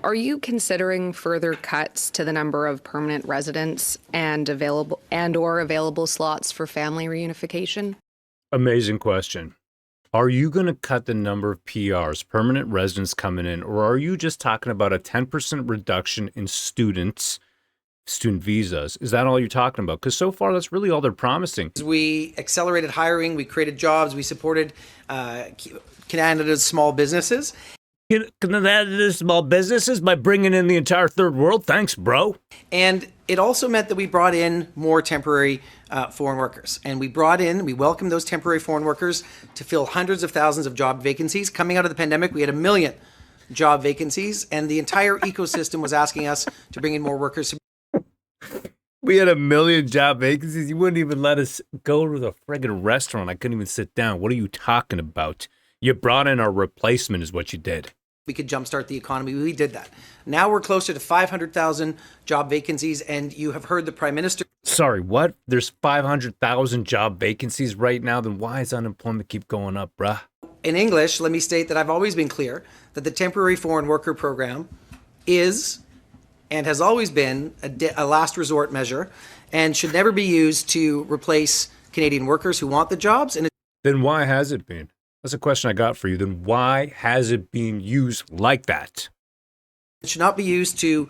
Are you considering further cuts to the number of permanent residents and or available slots for family reunification? Amazing question. Are you going to cut the number of PRs, permanent residents coming in, or are you just talking about a 10% reduction in student visas? Is that all you're talking about? Because so far, that's really all they're promising. We accelerated hiring, we created jobs, we supported Canada's small businesses. Canada's small businesses by bringing in the entire third world? Thanks, bro. And it also meant that we brought in more temporary foreign workers. And we welcomed those temporary foreign workers to fill hundreds of thousands of job vacancies. Coming out of the pandemic, we had 1 million job vacancies, and the entire ecosystem was asking us to bring in more workers. We had 1 million job vacancies. You wouldn't even let us go to the friggin' restaurant. I couldn't even sit down. What are you talking about? You brought in our replacement is what you did. We could jumpstart the economy. We did that. Now we're closer to 500,000 job vacancies, and you have heard the Prime Minister. Sorry, what? There's 500,000 job vacancies right now? Then why is unemployment keep going up, bruh? In English, let me state that I've always been clear that the temporary foreign worker program is and has always been a last resort measure and should never be used to replace Canadian workers who want the jobs. And then why has it been? That's a question I got for you. Then why has it been used like that? It should not be used to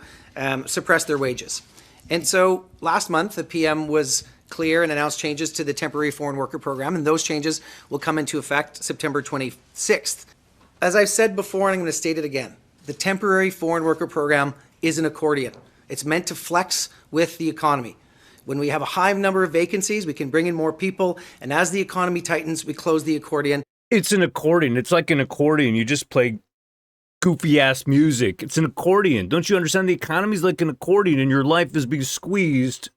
suppress their wages. And so last month, the PM was clear and announced changes to the temporary foreign worker program, and those changes will come into effect September 26th. As I've said before, and I'm going to state it again, the temporary foreign worker program is an accordion. It's meant to flex with the economy. When we have a high number of vacancies, we can bring in more people, and as the economy tightens, we close the accordion. It's an accordion. It's like an accordion. You just play goofy-ass music. It's an accordion. Don't you understand? The economy's like an accordion, and your life is being squeezed.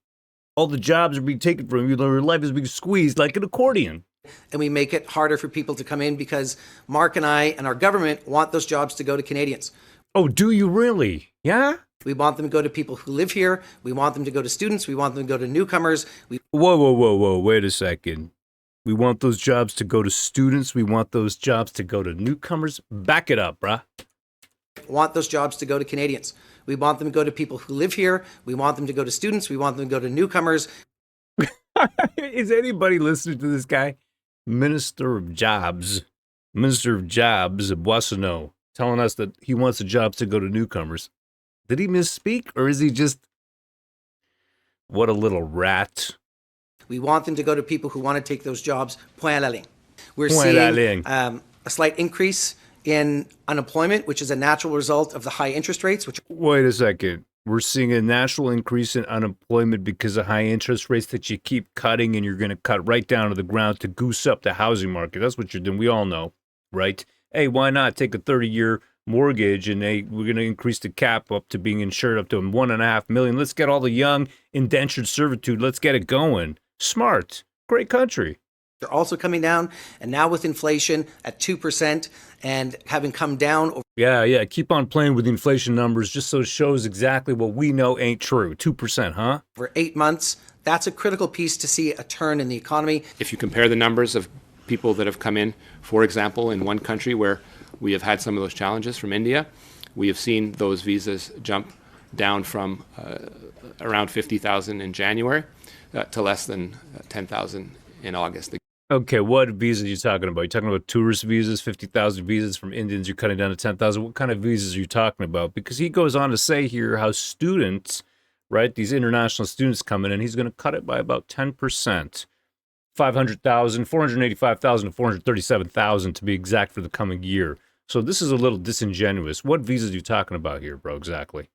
All the jobs are being taken from you. Your life is being squeezed like an accordion. And we make it harder for people to come in because Mark and I and our government want those jobs to go to Canadians. Oh, do you really? Yeah? We want them to go to people who live here. We want them to go to students. We want them to go to newcomers. Whoa. Wait a second. We want those jobs to go to students. We want those jobs to go to newcomers. Back it up, bruh. Want those jobs to go to Canadians. We want them to go to people who live here. We want them to go to students. We want them to go to newcomers. Is anybody listening to this guy? Minister of Jobs of Boissonneau, telling us that he wants the jobs to go to newcomers. Did he misspeak, or is he just... What a little rat. We want them to go to people who want to take those jobs. Point la ligne. We're seeing a slight increase in unemployment, which is a natural result of the high interest rates. Wait a second. We're seeing a natural increase in unemployment because of high interest rates that you keep cutting, and you're going to cut right down to the ground to goose up the housing market. That's what you're doing. We all know, right? Hey, why not take a 30-year mortgage and we're going to increase the cap up to being insured up to $1.5 million. Let's get all the young indentured servitude. Let's get it going. Smart. Great country. They're also coming down, and now with inflation at 2% and having come down. Yeah. Keep on playing with the inflation numbers just so it shows exactly what we know ain't true. 2%, huh? For 8 months, that's a critical piece to see a turn in the economy. If you compare the numbers of people that have come in, for example, in one country where we have had some of those challenges from India, we have seen those visas jump down from around 50,000 in January to less than 10,000 in August. Okay, what visas are you talking about? You're talking about tourist visas, 50,000 visas from Indians, you're cutting down to 10,000. What kind of visas are you talking about? Because he goes on to say here how students, right, these international students coming in, he's going to cut it by about 10%. 500,000, 485,000 to 437,000 to be exact for the coming year. So this is a little disingenuous. What visas are you talking about here, bro, exactly?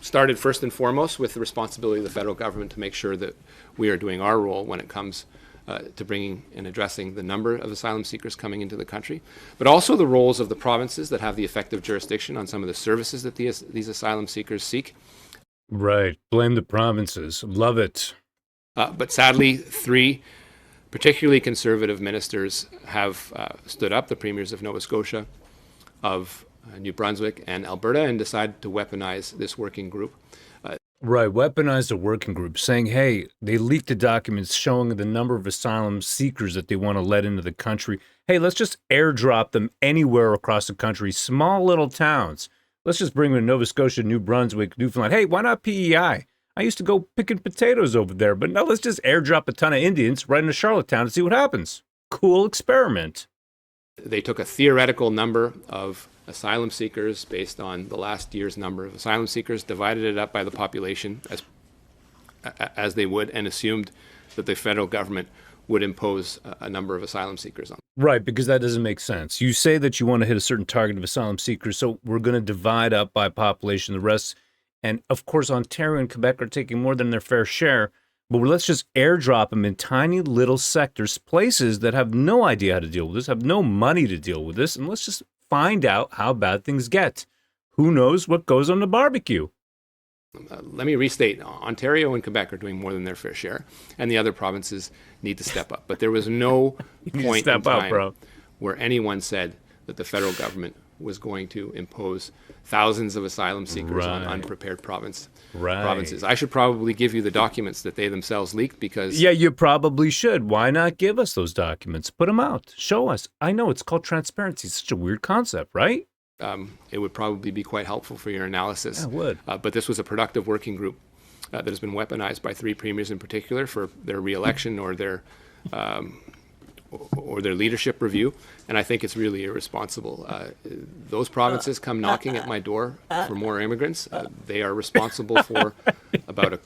Started first and foremost with the responsibility of the federal government to make sure that we are doing our role when it comes to bringing and addressing the number of asylum seekers coming into the country, but also the roles of the provinces that have the effective jurisdiction on some of the services that these asylum seekers seek. Right. Blame the provinces. Love it. But sadly, 3 particularly conservative ministers have stood up, the premiers of Nova Scotia, of New Brunswick and Alberta, and decided to weaponize this working group. Right, weaponize the working group, saying, hey, they leaked the documents showing the number of asylum seekers that they want to let into the country. Hey, let's just airdrop them anywhere across the country, small little towns. Let's just bring them to Nova Scotia, New Brunswick, Newfoundland. Hey, why not PEI? I used to go picking potatoes over there, but no, let's just airdrop a ton of Indians right into Charlottetown and see what happens. Cool experiment. They took a theoretical number of asylum seekers based on the last year's number of asylum seekers, divided it up by the population as they would, and assumed that the federal government would impose a number of asylum seekers on them. Right, because that doesn't make sense. You say that you want to hit a certain target of asylum seekers, so we're going to divide up by population the rest. And of course, Ontario and Quebec are taking more than their fair share, but let's just airdrop them in tiny little sectors, places that have no idea how to deal with this, have no money to deal with this, and let's just find out how bad things get. Who knows what goes on the barbecue? Let me restate, Ontario and Quebec are doing more than their fair share, and the other provinces need to step up. But there was no point in time where anyone said that the federal government was going to impose thousands of asylum seekers on unprepared provinces. I should probably give you the documents that they themselves leaked because... Yeah, you probably should. Why not give us those documents? Put them out. Show us. I know it's called transparency. It's such a weird concept, right? It would probably be quite helpful for your analysis. Yeah, it would. But this was a productive working group that has been weaponized by 3 premiers in particular for their re-election or their leadership review, and I think it's really irresponsible. Those provinces come knocking at my door for more immigrants. They are responsible for about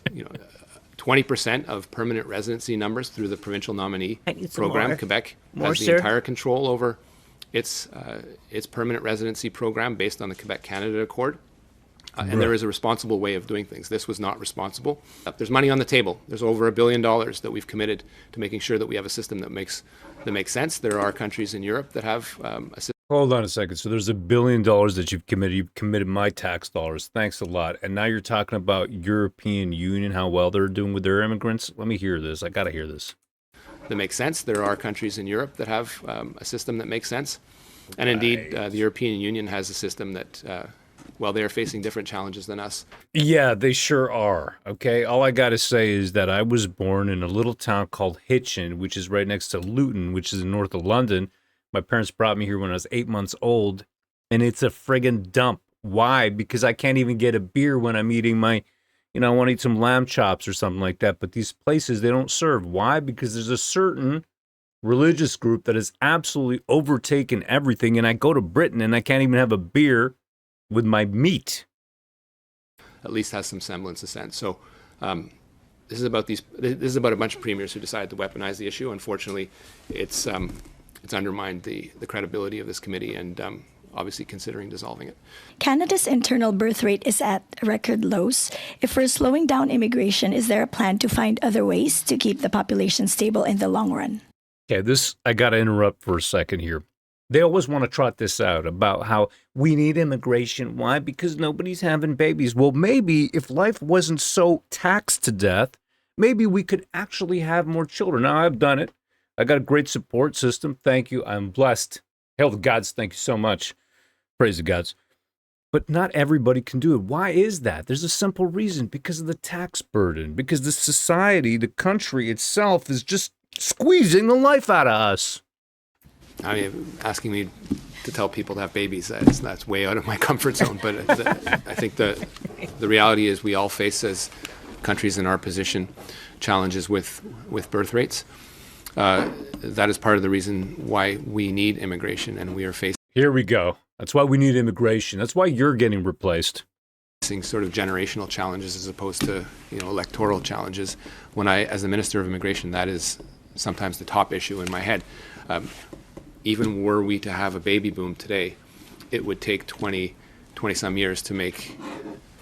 20% of permanent residency numbers through the provincial nominee program. More. Quebec has the entire control over its permanent residency program based on the Quebec-Canada Accord. And there is a responsible way of doing things. This was not responsible. There's money on the table. There's over $1 billion that we've committed to making sure that we have a system that makes sense. There are countries in Europe that have a system. Hold on a second. So there's $1 billion that you've committed. You've committed my tax dollars. Thanks a lot. And now you're talking about European Union, how well they're doing with their immigrants. Let me hear this. I got to hear this. That makes sense. There are countries in Europe that have a system that makes sense. And indeed, the European Union has a system that... they are facing different challenges than us. Yeah, they sure are. Okay, all I got to say is that I was born in a little town called Hitchin, which is right next to Luton, which is north of London. My parents brought me here when I was 8 months old, and it's a friggin' dump. Why? Because I can't even get a beer when I'm eating I want to eat some lamb chops or something like that. But these places, they don't serve. Why? Because there's a certain religious group that has absolutely overtaken everything, and I go to Britain and I can't even have a beer with my meat. At least has some semblance of sense. So this is about a bunch of premiers who decided to weaponize the issue. Unfortunately, it's undermined the credibility of this committee and obviously considering dissolving it. Canada's internal birth rate is at record lows. If we're slowing down immigration, is there a plan to find other ways to keep the population stable in the long run? Okay, I got to interrupt for a second here. They always want to trot this out about how we need immigration. Why? Because nobody's having babies. Well, maybe if life wasn't so taxed to death, maybe we could actually have more children. Now, I've done it. I got a great support system. Thank you. I'm blessed. Hail the gods. Thank you so much. Praise the gods. But not everybody can do it. Why is that? There's a simple reason. Because of the tax burden. Because the society, the country itself is just squeezing the life out of us. I mean, asking me to tell people to have babies, that's way out of my comfort zone. But I think the reality is we all face, as countries in our position, challenges with birth rates. That is part of the reason why we need immigration, and we are facing... Here we go. That's why we need immigration. That's why you're getting replaced. Sort of generational challenges as opposed to electoral challenges. When as the Minister of Immigration, that is sometimes the top issue in my head. Even were we to have a baby boom today, it would take 20 some years to make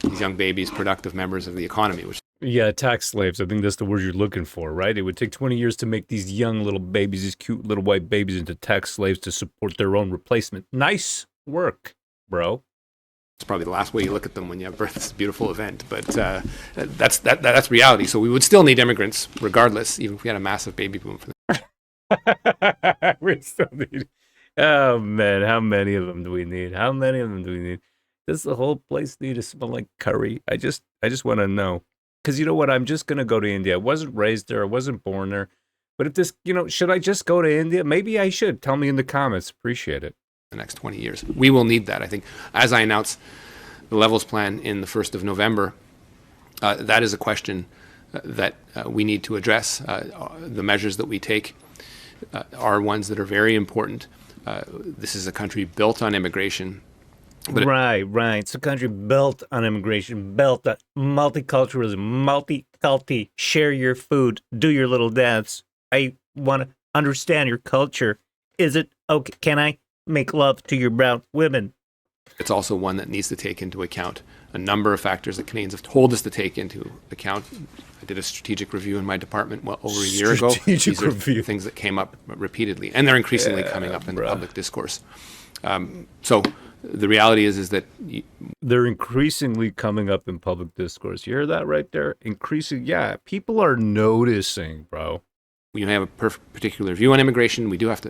these young babies productive members of the economy. Yeah, tax slaves. I think that's the word you're looking for, right? It would take 20 years to make these young little babies, these cute little white babies, into tax slaves to support their own replacement. Nice work, bro. It's probably the last way you look at them when you have birth. It's a beautiful event, but that's reality. So we would still need immigrants regardless, even if we had a massive baby boom for them. We still need. Oh man, how many of them do we need? How many of them do we need? Does the whole place need to smell like curry? I just want to know, because you know what? I'm just gonna go to India. I wasn't raised there. I wasn't born there. But if this, should I just go to India? Maybe I should. Tell me in the comments. Appreciate it. The next 20 years, we will need that. I think, as I announced the levels plan in the 1st of November, that is a question that we need to address. The measures that we take are ones that are very important. This is a country built on immigration. But right. It's a country built on immigration, built on multiculturalism, multi-culti, share your food, do your little dance. I want to understand your culture. Is it okay? Can I make love to your brown women? It's also one that needs to take into account a number of factors that Canadians have told us to take into account. I did a strategic review in my department over a year ago. These are things that came up repeatedly, and they're increasingly coming up in the public discourse. So the reality is that they're increasingly coming up in public discourse. You hear that right there? Increasing, yeah. People are noticing, bro. We have a particular view on immigration. We do have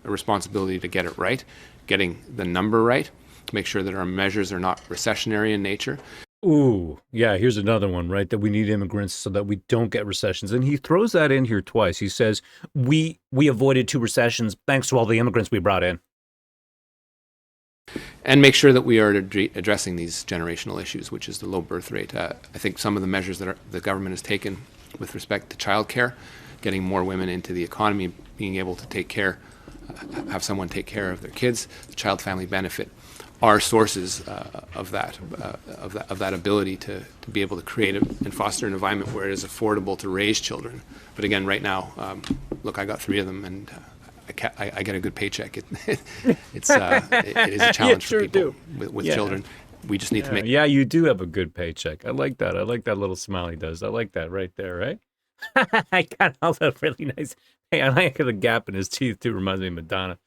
a responsibility to get it right, getting the number right, make sure that our measures are not recessionary in nature. Ooh, yeah, here's another one, right? That we need immigrants so that we don't get recessions. And he throws that in here twice. He says, we avoided 2 recessions thanks to all the immigrants we brought in. And make sure that we are addressing these generational issues, which is the low birth rate. I think some of the measures that the government has taken with respect to childcare, getting more women into the economy, being able to take care, have someone take care of their kids, the child family benefit, are sources of that ability to be able to create and foster an environment where it is affordable to raise children. But again, right now, look, I got 3 of them, and I get a good paycheck. It is a challenge for people with children. We just need to make. Yeah, you do have a good paycheck. I like that. I like that little smile he does. I like that right there, right? I got all that really nice. Hey, I like the gap in his teeth too. Reminds me of Madonna.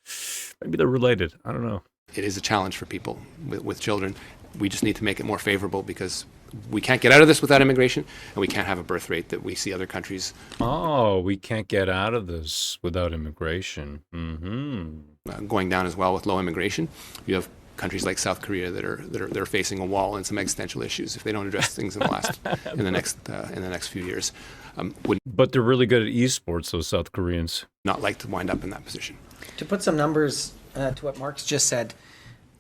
Maybe they're related. I don't know. It is a challenge for people with children. We just need to make it more favorable because we can't get out of this without immigration, and we can't have a birth rate that we see other countries. Oh, we can't get out of this without immigration. Going down as well with low immigration. You have countries like South Korea that are facing a wall and some existential issues if they don't address things in the next few years. But they're really good at esports, those South Koreans. Not like to wind up in that position. To put some numbers to what Mark's just said,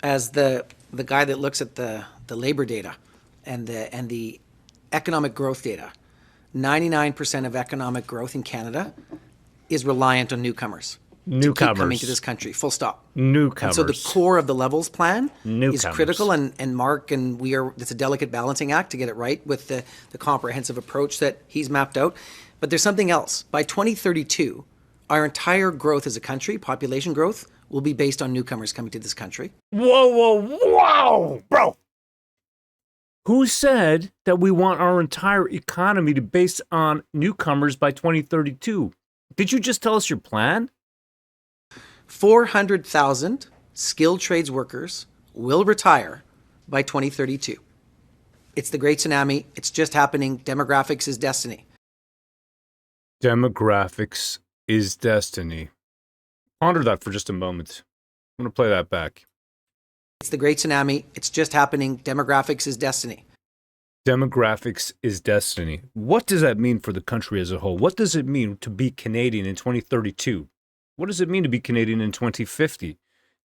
as the guy that looks at the labor data and the economic growth data, 99% of economic growth in Canada is reliant on newcomers. To keep coming to this country, full stop. Newcomers. And so the core of the levels plan Newcomers. is critical, and Mark and it's a delicate balancing act to get it right with the comprehensive approach that he's mapped out. But there's something else. By 2032, our entire growth as a country, population growth, will be based on newcomers coming to this country. Whoa, bro. Who said that we want our entire economy to be based on newcomers by 2032? Did you just tell us your plan? 400,000 skilled trades workers will retire by 2032. It's the great tsunami. It's just happening. Demographics is destiny. Demographics is destiny. Ponder that for just a moment. I'm going to play that back. It's the great tsunami. It's just happening. Demographics is destiny. Demographics is destiny. What does that mean for the country as a whole? What does it mean to be Canadian in 2032? What does it mean to be Canadian in 2050?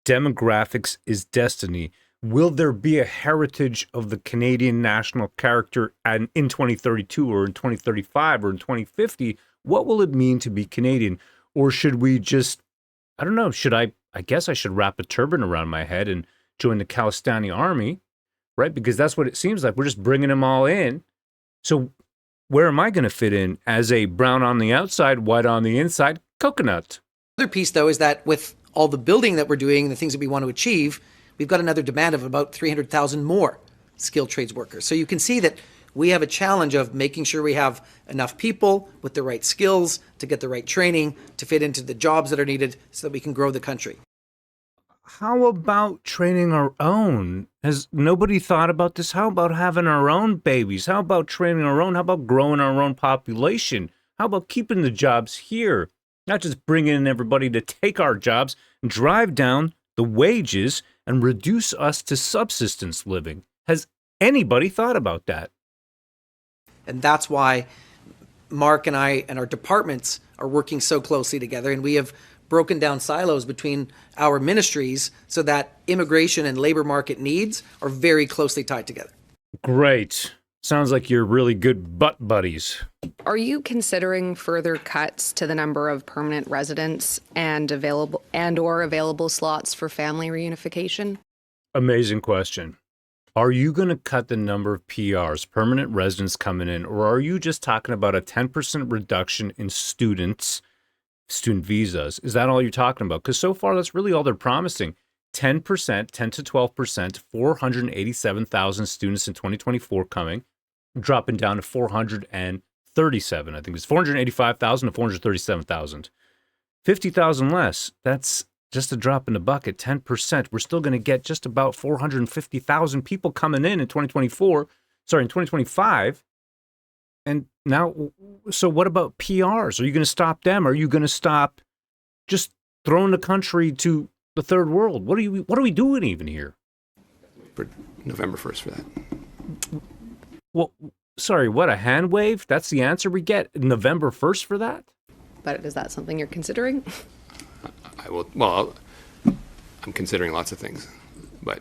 Demographics is destiny. Will there be a heritage of the Canadian national character in 2032 or in 2035 or in 2050? What will it mean to be Canadian? Or should we just, I don't know, I guess I should wrap a turban around my head and join the Kalistani army, right? Because that's what it seems like. We're just bringing them all in. So where am I going to fit in as a brown on the outside, white on the inside coconut? Other piece, though, is that with all the building that we're doing, the things that we want to achieve, we've got another demand of about 300,000 more skilled trades workers. So you can see that we have a challenge of making sure we have enough people with the right skills to get the right training to fit into the jobs that are needed so that we can grow the country. How about training our own? Has nobody thought about this? How about having our own babies? How about training our own? How about growing our own population? How about keeping the jobs here? Not just bringing in everybody to take our jobs and drive down the wages and reduce us to subsistence living. Has anybody thought about that? And that's why Mark and I and our departments are working so closely together. And we have broken down silos between our ministries so that immigration and labor market needs are very closely tied together. Great. Sounds like you're really good butt buddies. Are you considering further cuts to the number of permanent residents and or available slots for family reunification? Amazing question. Are you going to cut the number of PRs, permanent residents coming in, or are you just talking about a 10% reduction in student visas? Is that all you're talking about? Because so far, that's really all they're promising. 10%, 10 to 12%, 487,000 students in 2024 coming, dropping down to 437. I think it's 485,000 to 437,000. 50,000 less. That's just a drop in the bucket, 10%. We're still going to get just about 450,000 people coming in 2025. And now, so what about PRs? Are you going to stop them? Are you going to stop just throwing the country to the third world? What are we doing even here? For November 1st for that. Well, sorry, what, a hand wave? That's the answer we get? November 1st for that? But is that something you're considering? I will. Well, I'm considering lots of things, but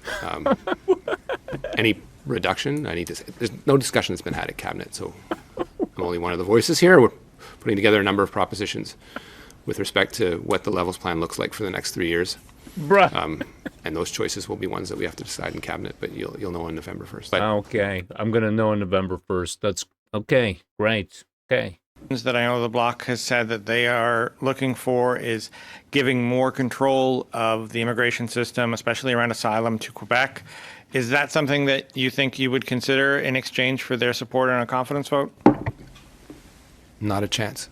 any reduction, I need to say, there's no discussion that's been had at cabinet, so I'm only one of the voices here. We're putting together a number of propositions with respect to what the levels plan looks like for the next 3 years. Bruh. And those choices will be ones that we have to decide in cabinet, but you'll know on November 1st. But Okay, I'm going to know on November 1st. That's okay, great, okay. That I know the Bloc has said that they are looking for is giving more control of the immigration system, especially around asylum, to Quebec. Is that something that you think you would consider in exchange for their support on a confidence vote? not a chance.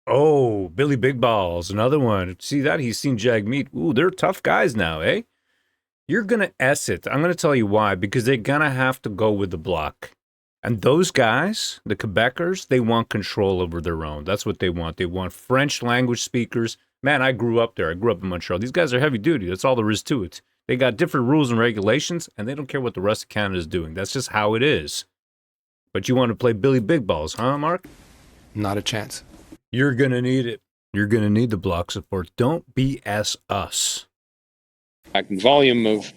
Oh, Billy Big Balls, another one. See that? He's seen Jagmeet. Ooh, they're tough guys now, eh? You're going to S it. I'm going to tell you why. Because they're going to have to go with the Bloc. And those guys, the Quebecers, they want control over their own. That's what they want. They want French language speakers. Man, I grew up there. I grew up in Montreal. These guys are heavy duty. That's all there is to it. They got different rules and regulations, and they don't care what the rest of Canada is doing. That's just how it is. But you want to play Billy Big Balls, huh, Mark? Not a chance. You're going to need it. You're going to need the Bloc support. Don't BS us. The volume of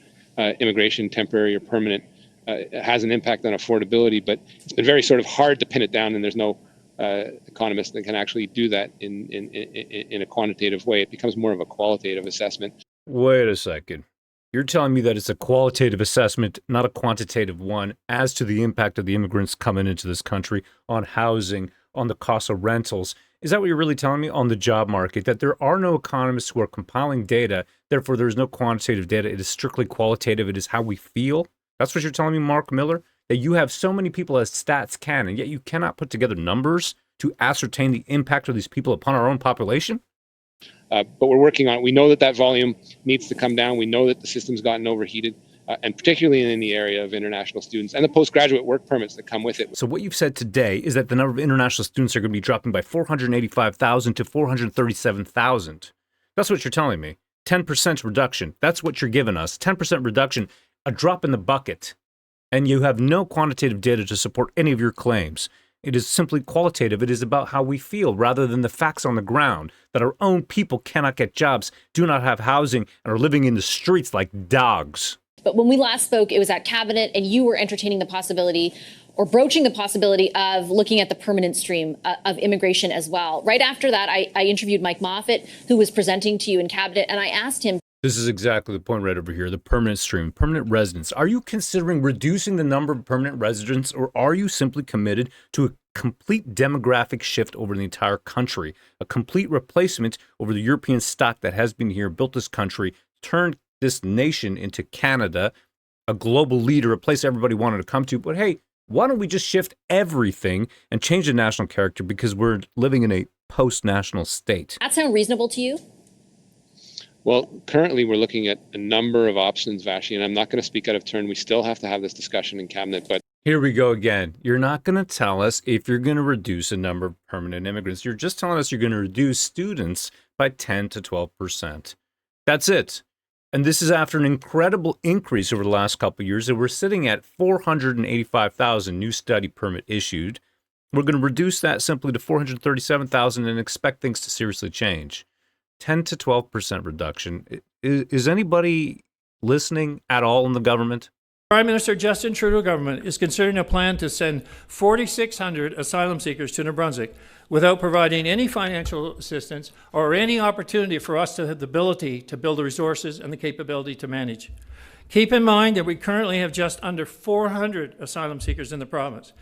immigration, temporary or permanent, has an impact on affordability, but it's been very sort of hard to pin it down, and there's no economist that can actually do that in a quantitative way. It becomes more of a qualitative assessment. Wait a second. You're telling me that it's a qualitative assessment, not a quantitative one, as to the impact of the immigrants coming into this country on housing, on the cost of rentals. Is that what you're really telling me? On the job market, that there are no economists who are compiling data, therefore there's no quantitative data. It is strictly qualitative. It is how we feel. That's what you're telling me, Mark Miller? That you have so many people as stats can, and yet you cannot put together numbers to ascertain the impact of these people upon our own population? But we're working on it. We know that that volume needs to come down. We know that the system's gotten overheated, and particularly in the area of international students and the postgraduate work permits that come with it. So what you've said today is that the number of international students are going to be dropping by 485,000 to 437,000. That's what you're telling me. 10% reduction. That's what you're giving us. 10% reduction, a drop in the bucket. And you have no quantitative data to support any of your claims. It is simply qualitative. It is about how we feel rather than the facts on the ground, that our own people cannot get jobs, do not have housing, and are living in the streets like dogs. But when we last spoke, it was at cabinet, and you were entertaining the possibility or broaching the possibility of looking at the permanent stream of immigration as well. Right after that, I interviewed Mike Moffat, who was presenting to you in cabinet, and I asked him. This is exactly the point right over here, the permanent stream, permanent residents. Are you considering reducing the number of permanent residents, or are you simply committed to a complete demographic shift over the entire country, a complete replacement over the European stock that has been here, built this country, turned this nation into Canada, a global leader, a place everybody wanted to come to? But hey, why don't we just shift everything and change the national character, because we're living in a post-national state? That sound reasonable to you? Well, currently we're looking at a number of options, Vashi, and I'm not going to speak out of turn. We still have to have this discussion in cabinet, but here we go again. You're not going to tell us if you're going to reduce a number of permanent immigrants. You're just telling us you're going to reduce students by 10 to 12%. That's it. And this is after an incredible increase over the last couple of years. And we're sitting at 485,000 new study permit issued. We're going to reduce that simply to 437,000 and expect things to seriously change. 10 to 12% reduction. Is anybody listening at all in the government? Prime Minister Justin Trudeau government is considering a plan to send 4,600 asylum seekers to New Brunswick without providing any financial assistance or any opportunity for us to have the ability to build the resources and the capability to manage. Keep in mind that we currently have just under 400 asylum seekers in the province.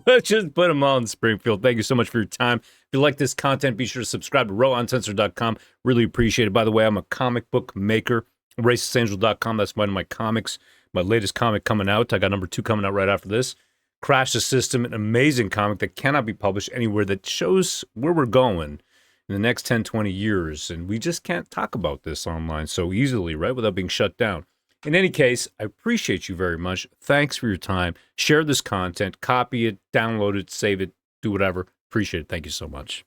Let's just put them all in Springfield. Thank you so much for your time. If you like this content, be sure to subscribe to rowuncensored.com. Really appreciate it. By the way, I'm a comic book maker. RacistAngel.com. That's one of my comics. My latest comic coming out. I got number 2 coming out right after this. Crash the System, an amazing comic that cannot be published anywhere, that shows where we're going in the next 10, 20 years. And we just can't talk about this online so easily, right, without being shut down. In any case, I appreciate you very much. Thanks for your time. Share this content, copy it, download it, save it, do whatever. Appreciate it. Thank you so much.